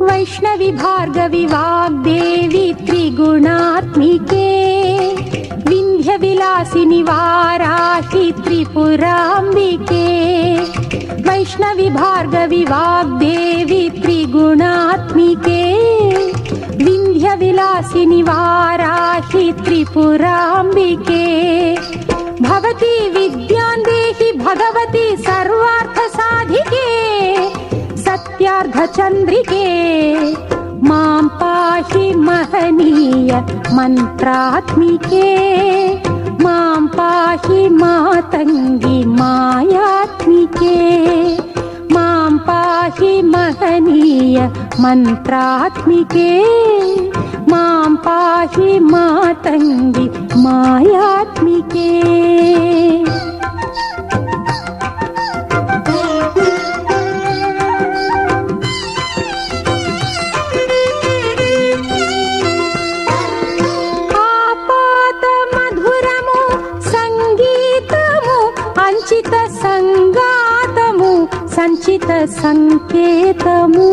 वैष्णवी भार्गवी वाग्देवी त्रिगुणात्मिके विन्ध्यविलासिनि वाराहि त्रिपुराम्बिके वैष्णवी भार्गवी वाग्देवी त्रिगुणात्मिके विन्ध्यविलासिनि वाराहि त्रिपुराम्बिके भवती विद्यां देहि भगवती सर्वार्थसाधिके सत्यार्धचन्द्रिके मां पाहि महनीय मन्त्रात्मिके मां पाहि मातङ्गी मायात्मिके मां पाहि महनीय मन्त्रात्मिके मां पाहि मातङ्गी मायात्मिके। సంచిత సంకేతము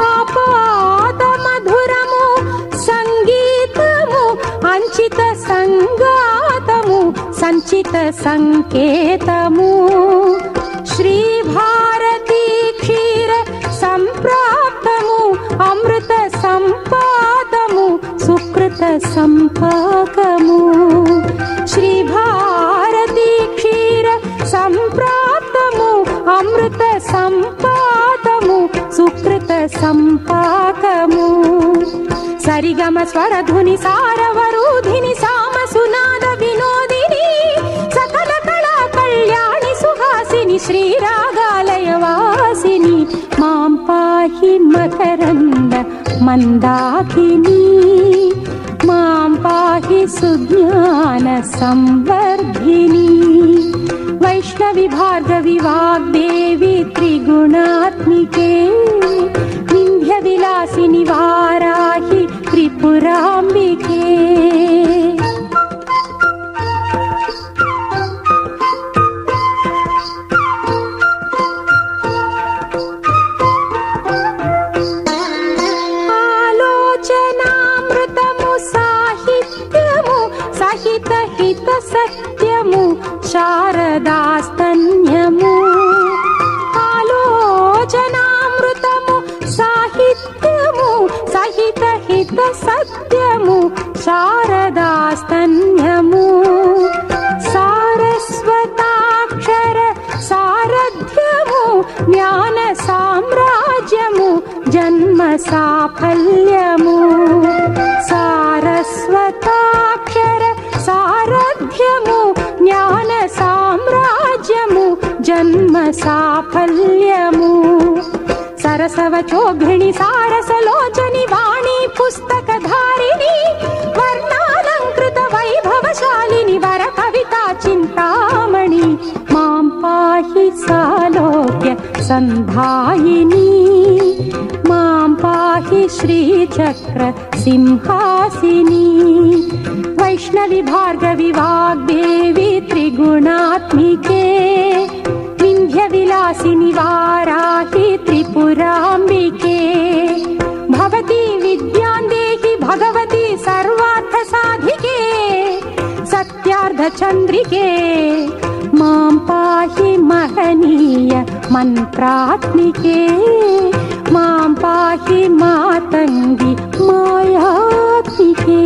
ఆపాత మధురము సంగీతము అంచిత సంగాతము సంచిత సంకేతము శ్రీ భారతీ క్షీర సంప్రాప్తము అమృత సంపాదము సుకృత సంపాకము శ్రీ భారతీ క్షీర సంప్రాప్తము అమృత సంపాదము సుకృత సంపాకము సరిగమ స్వరధుని సారవరూధిని సామ సునాద వినోదిని సకల కళా కళ్యాణి సుహాసిని శ్రీరాగాలయ వాసిని మాం పాహి మకరంద మందాకిని మాం పాహి సుజ్ఞాన సంవర్ధిని वैष्णवी भार्गवी वाग्देवी त्रिगुणात्मिके विन्ध्यविलासिनि वाराहि त्रिपुराम्बिके। आलोचनामृतमु साहित्यमु सहित हित सत्यमु శారదాస్తన్యము ఆలోచనామృతము సాహిత్యము సహిత హిత సత్యము శారదాస్తన్యము సారస్వతాక్షర సారథ్యము జ్ఞాన సామ్రాజ్యము జన్మ సాఫల్యము సారస్వతాక్షర సారథ్యము జ్ఞాన సామ్రాజ్యము జన్మ సాఫల్యము సరసవచోఘిణి సారసలోచని వాణి పుస్తకధారిణి వర్ణాలంకృత వైభవశాలిని వర కవితా చింతామణి మాం పాహి సాలోక్య సంధాయిని మాం పాహి శ్రీచక్ర సింహాసిని वैष्णवी भार्गवी वाग्देवी त्रिगुणात्मिके विन्ध्यविलासिनि वाराहि त्रिपुराम्बिके भवती विद्यां देहि भगवती सर्वार्थसाधिके सत्यार्धचन्द्रिके मां पाहि महनीय मन्त्रात्मिके मां पाहि मातङ्गी मायात्मिके।